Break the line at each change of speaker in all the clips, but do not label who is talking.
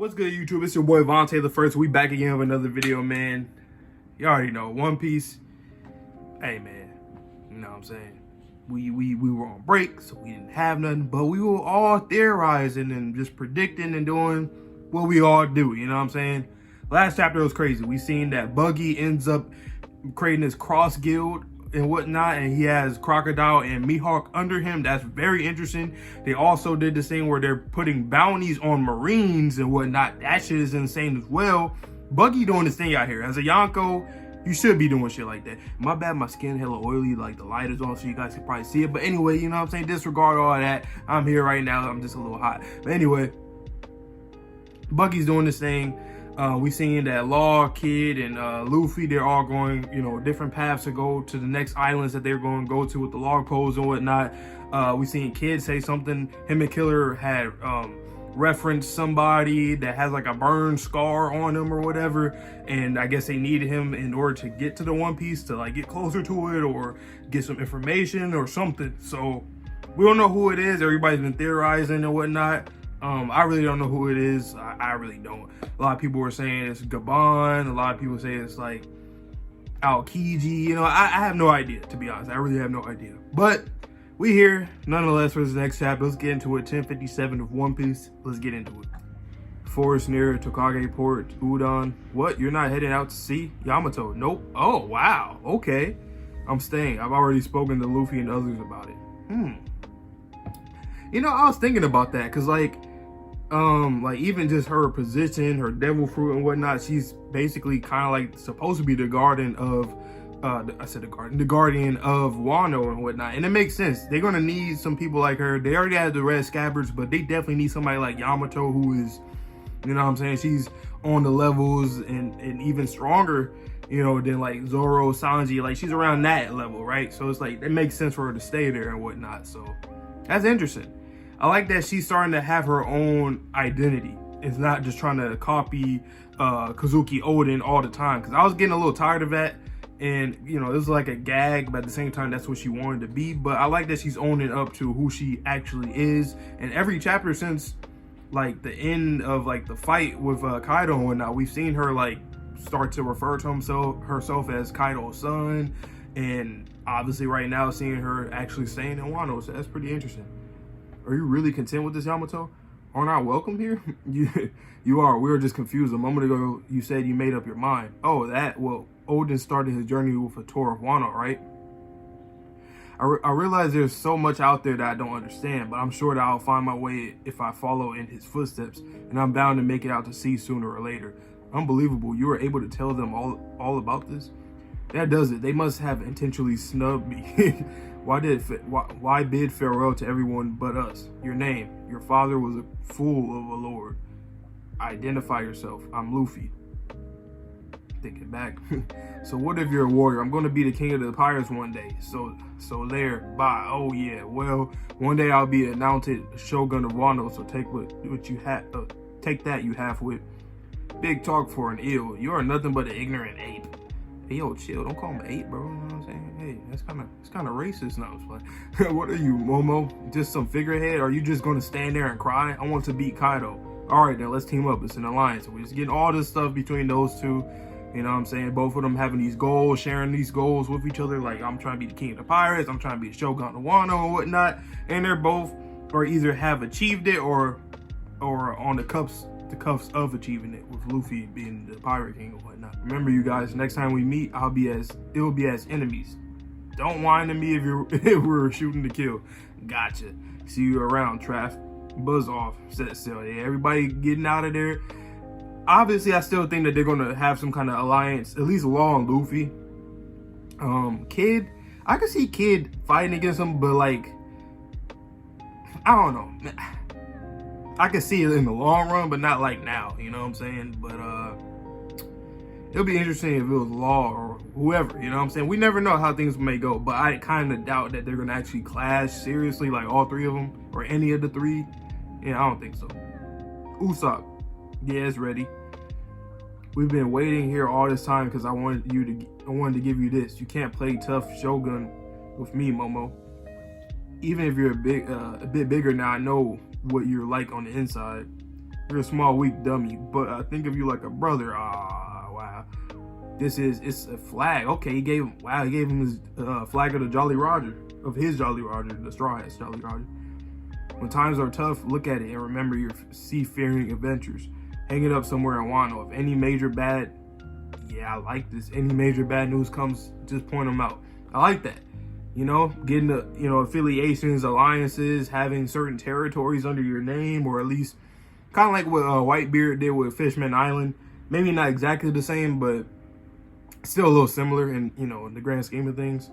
What's good, YouTube? It's your boy Vontae the First. We back again with another video, man. You already know, One Piece. Hey, man, you know what I'm saying? We were on break, so we didn't have nothing, but we were all theorizing and just predicting and doing what we all do, you know what I'm saying? Last chapter was crazy. We seen that Buggy ends up creating his cross guild and whatnot, and he has Crocodile and Mihawk under him. That's very interesting. They also did this thing where they're putting bounties on Marines and whatnot. That shit is insane as well. Buggy doing this thing out here. As a Yonko, you should be doing shit like that. My bad, my skin hella oily, like the light is on so you guys can probably see it. But anyway, you know what I'm saying? Disregard all that. I'm here right now. I'm just a little hot. But anyway, Buggy's doing this thing. We seen that Law, Kid, and Luffy, they're all going, you know, different paths to go to the next islands that they're going to go to with the log poles and whatnot. We seen Kid say something. Him and Killer had referenced somebody that has like a burn scar on him or whatever, and I guess they needed him in order to get to the One Piece to like get closer to it or get some information or something. So we don't know who it is. Everybody's been theorizing and whatnot. I really don't know who it is. I really don't. A lot of people were saying it's Gabon. A lot of people say it's like Aokiji. You know, I have no idea, to be honest. I really have no idea. But we here, nonetheless, for this next chapter. Let's get into it. 10:57 of One Piece. Let's get into it. Forest near Tokage Port, Udon. What? You're not heading out to sea? Yamato. Nope. Oh, wow. Okay. I'm staying. I've already spoken to Luffy and others about it. You know, I was thinking about that because, like even just her position, her devil fruit and whatnot, she's basically kind of like supposed to be the guardian of the guardian of Wano and whatnot. And it makes sense. They're gonna need some people like her. They already have the red scabbards, but they definitely need somebody like Yamato who is, you know what I'm saying, she's on the levels and even stronger, you know, than like Zoro, Sanji. Like, she's around that level, right? So it's like it makes sense for her to stay there and whatnot. So that's interesting. I like that she's starting to have her own identity. It's not just trying to copy Kazuki Oden all the time. Because I was getting a little tired of that. And, you know, this is like a gag, but at the same time, that's what she wanted to be. But I like that she's owning up to who she actually is. And every chapter since, like, the end of, like, the fight with Kaido and whatnot, we've seen her, like, start to refer to herself as Kaido's son. And obviously right now, seeing her actually staying in Wano. So that's pretty interesting. Are you really content with this, Yamato? Aren't I welcome here? You are. We were just confused. A moment ago, you said you made up your mind. Oh, that? Well, Oden started his journey with a tour of Wano, right? I realize there's so much out there that I don't understand, but I'm sure that I'll find my way if I follow in his footsteps, and I'm bound to make it out to sea sooner or later. Unbelievable. You were able to tell them all about this? That does it. They must have intentionally snubbed me. Why bid farewell to everyone but us? Your name. Your father was a fool of a lord. Identify yourself. I'm Luffy. Thinking back. So what if you're a warrior? I'm going to be the king of the pirates one day. So there. Bye. Oh yeah. Well, one day I'll be announced shogun of Wano. So take what you have. Take that you have with. Big talk for an eel. You are nothing but an ignorant ape. Hey, yo, chill. Don't call him ape, bro. You know what I'm saying? Hey, it's kind of racist now. It's like, what are you, Momo? Just some figurehead? Or are you just going to stand there and cry? I want to beat Kaido. All right, then let's team up. It's an alliance. We're just getting all this stuff between those two. You know what I'm saying? Both of them having these goals, sharing these goals with each other. Like, I'm trying to be the king of the pirates. I'm trying to be the shogun of Wano and whatnot. And they're both, or either have achieved it or on the cuffs of achieving it, with Luffy being the pirate king or whatnot. Remember, you guys, next time we meet, it will be as enemies. Don't whine to me if we're shooting to kill. Gotcha. See you around, Traff. Buzz off. Set sail. Yeah, everybody getting out of there. Obviously, I still think that they're gonna have some kind of alliance, at least Law and Luffy. Kid, I could see Kid fighting against him, but like, I don't know. I can see it in the long run, but not like now, you know what I'm saying? But it'll be interesting if it was Law or whoever, you know what I'm saying? We never know how things may go, but I kind of doubt that they're going to actually clash seriously, like all three of them, or any of the three. Yeah, I don't think so. Usopp, yeah, it's ready. We've been waiting here all this time because I wanted to give you this. You can't play tough Shogun with me, Momo. Even if you're a bit bigger now, I know what you're like on the inside. You're a small, weak dummy, but I think of you like a brother. Ah, wow. It's a flag. Okay, he gave him his flag of the Jolly Roger, of his Jolly Roger, the Straw Hat's Jolly Roger. When times are tough, look at it and remember your seafaring adventures. Hang it up somewhere in Wano. If any major bad, I like this. Any major bad news comes, just point them out. I like that. You know, getting the, affiliations, alliances, having certain territories under your name, or at least kind of like what Whitebeard did with Fishman Island. Maybe not exactly the same, but still a little similar in, in the grand scheme of things.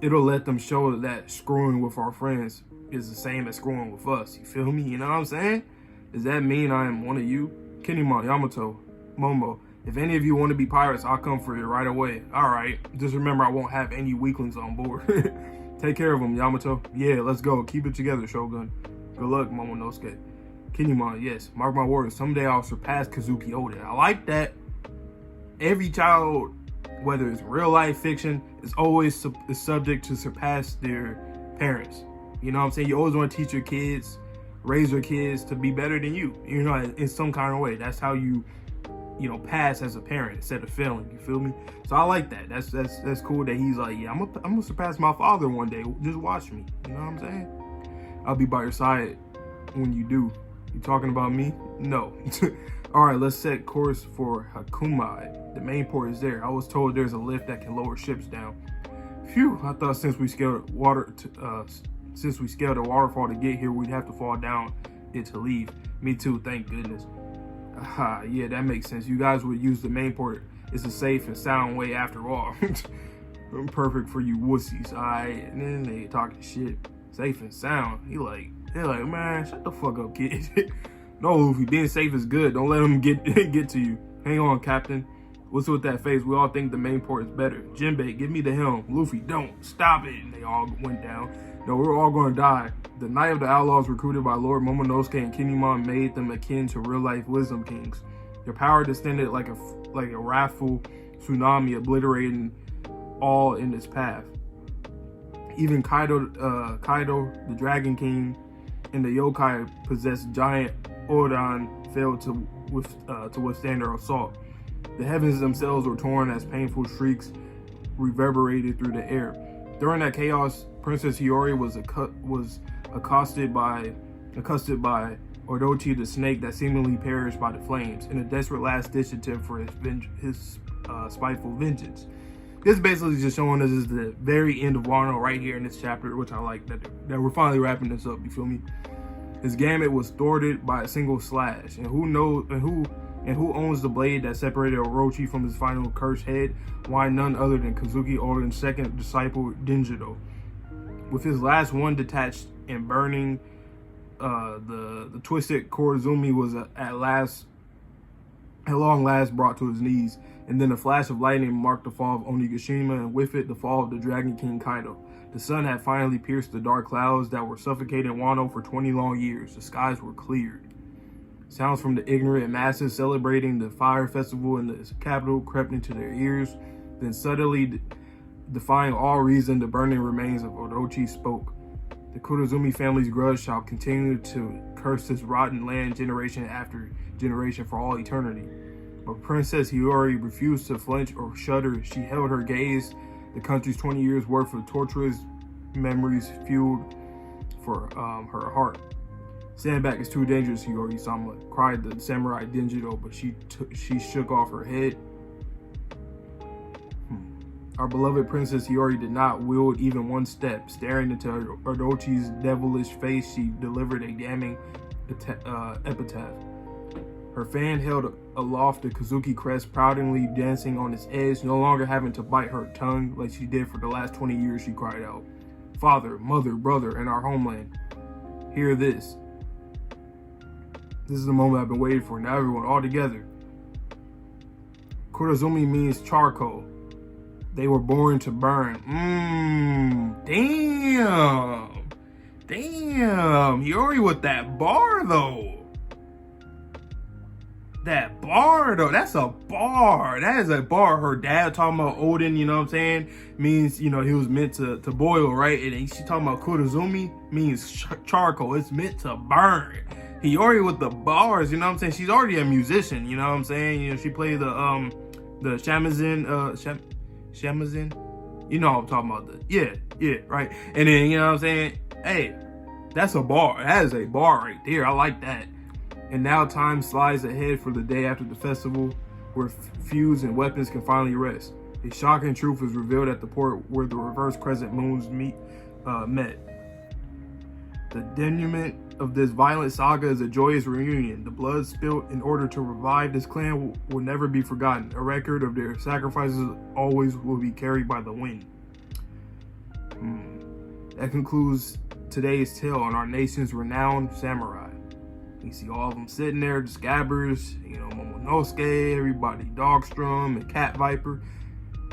It'll let them show that screwing with our friends is the same as screwing with us. You feel me? You know what I'm saying? Does that mean I am one of you? Kinemon, Yamato, Momo. If any of you want to be pirates, I'll come for you right away. Alright. Just remember I won't have any weaklings on board. Take care of them, Yamato. Yeah, let's go. Keep it together, Shogun. Good luck, Momonosuke. Kinemon, yes. Mark my words. Someday I'll surpass Kazuki Oda. I like that. Every child, whether it's real life fiction, is always subject to surpass their parents. You know what I'm saying? You always want to teach your kids, raise your kids to be better than you, in some kind of way. That's how you, pass as a parent instead of failing. You feel me? So I like that. That's cool that he's like, yeah, I'm gonna surpass my father one day. Just watch me. You know what I'm saying? I'll be by your side when you do. You talking about me? No. All right, let's set course for Hakumai. The main port is there. I was told there's a lift that can lower ships down. Phew! I thought since we scaled a waterfall to get here, we'd have to fall down it to leave. Me too, thank goodness. Yeah, that makes sense. You guys would use the main port. It's a safe and sound way after all. Perfect for you wussies. Alright, and then they talking shit. Safe and sound. They're like, man, shut the fuck up, kid. No, Luffy, being safe is good. Don't let them get to you. Hang on, Captain. What's with that face? We all think the main port is better. Jinbei, give me the helm. Luffy, don't. Stop it. And they all went down. No, we're all going to die. The Knight of the Outlaws recruited by Lord Momonosuke and Kinemon made them akin to real-life wisdom kings. Their power descended like a wrathful tsunami, obliterating all in its path. Even Kaido, the Dragon King, and the yokai possessed giant Odan failed to withstand their assault. The heavens themselves were torn as painful shrieks reverberated through the air. During that chaos, Princess Hiyori was accosted by Orochi the snake that seemingly perished by the flames in a desperate last-ditch attempt for his spiteful vengeance. This basically just showing us is the very end of Wano right here in this chapter, which I like that we're finally wrapping this up. You feel me? His gamut was thwarted by a single slash, and who owns the blade that separated Orochi from his final cursed head? Why, none other than Kazuki Oden's second disciple, Denjiro. With his last one detached and burning, the twisted Korizumi was at long last brought to his knees, and then a flash of lightning marked the fall of Onigashima, and with it the fall of the Dragon King Kaido. The sun had finally pierced the dark clouds that were suffocating Wano for 20 long years. The skies were cleared. Sounds from the ignorant masses celebrating the fire festival in the capital crept into their ears. Then suddenly, defying all reason, the burning remains of Orochi spoke. The Kurozumi family's grudge shall continue to curse this rotten land generation after generation for all eternity. But Princess Hiyori refused to flinch or shudder. She held her gaze. The country's 20 years worth of torturous memories fueled for her heart. Stand back is too dangerous, Hiyori-sama, cried the samurai Denjiro, but she shook off her head. Our beloved Princess Hiyori did not wield even one step. Staring into Orochi's devilish face, she delivered a damning epitaph. Her fan held aloft the Kazuki crest, proudly dancing on its edge, no longer having to bite her tongue like she did for the last 20 years, she cried out. Father, mother, brother, and our homeland, hear this. This is the moment I've been waiting for. Now everyone, all together. Kurozumi means charcoal. They were born to burn. Damn. Hiyori with that bar, though. that bar though, that's a bar. That is a bar. Her dad talking about Odin, you know what I'm saying, means, you know, he was meant to boil, right? And then she talking about Kurozumi means charcoal. It's meant to burn. He already with the bars, you know what I'm saying? She's already a musician, you know what I'm saying? You know, she played the shamisen, you know what I'm talking about. Yeah, right. And then, you know what I'm saying? Hey, that's a bar. That is a bar right there. I like that. And now time slides ahead for the day after the festival, where feuds and weapons can finally rest. A shocking truth is revealed at the port where the reverse crescent moons met. The denouement of this violent saga is a joyous reunion. The blood spilt in order to revive this clan will never be forgotten. A record of their sacrifices always will be carried by the wind. That concludes today's tale on our nation's renowned samurai. You see all of them sitting there, the Scabbers, you know, Momonosuke, everybody, Dogstrom, and Cat Viper,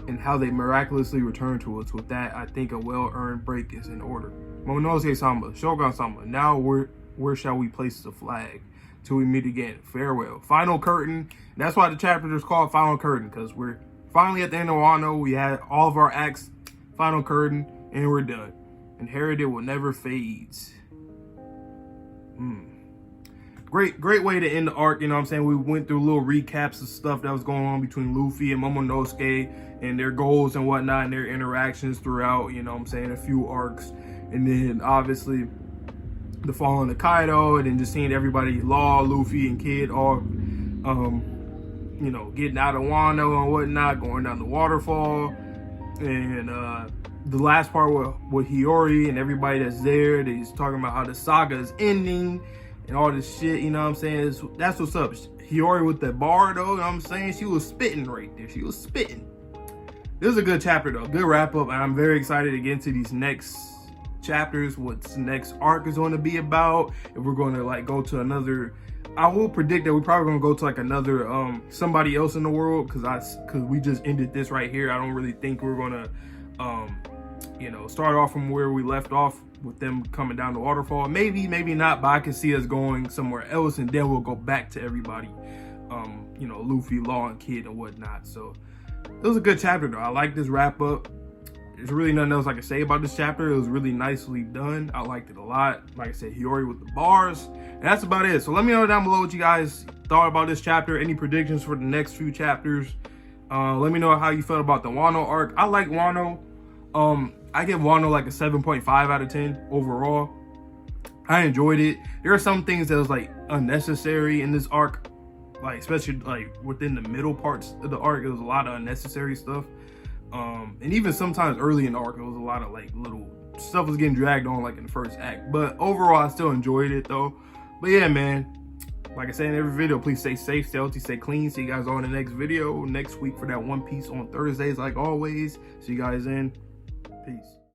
and how they miraculously return to us. With that, I think a well-earned break is in order. Momonosuke-sama, Shogun-sama, now where shall we place the flag? Till we meet again, farewell. Final curtain. That's why the chapter is called Final Curtain, because we're finally at the end of Wano. We had all of our acts, final curtain, and we're done. Inherited will never fades. Great way to end the arc, you know what I'm saying? We went through little recaps of stuff that was going on between Luffy and Momonosuke and their goals and whatnot and their interactions throughout, you know what I'm saying, a few arcs. And then obviously the falling of Kaido, and then just seeing everybody, Law, Luffy, and Kid all, you know, getting out of Wano and whatnot, going down the waterfall. And the last part with Hiyori and everybody that's there, they's talking about how the saga is ending and all this shit, you know what I'm saying? That's what's up. Hiyori with that bar though, you know what I'm saying? She was spitting right there. She was spitting. This is a good chapter though, good wrap up, and I'm very excited to get into these next chapters, what's next arc is going to be about. If we're going to like go to another, I will predict that we're probably going to go to like another somebody else in the world, because we just ended this right here. I don't really think we're going to you know, start off from where we left off with them coming down the waterfall. Maybe not, but I can see us going somewhere else, and then we'll go back to everybody, you know, Luffy, Law, and Kid and whatnot. So it was a good chapter though. I like this wrap up. There's really nothing else I can say about this chapter. It was really nicely done. I liked it a lot. Like I said, Hiyori with the bars. And that's about it. So let me know down below what you guys thought about this chapter. Any predictions for the next few chapters. Let me know how you felt about the Wano arc. I like Wano. I give Wano like a 7.5 out of 10 overall. I enjoyed it. There are some things that was like unnecessary in this arc. Like especially like within the middle parts of the arc, it was a lot of unnecessary stuff. And even sometimes early in the arc, it was a lot of like little stuff was getting dragged on like in the first act. But overall, I still enjoyed it though. But yeah, man, like I say in every video, please stay safe, stay healthy, stay clean. See you guys on the next video next week for that One Piece on Thursdays, like always. See you guys in. Peace.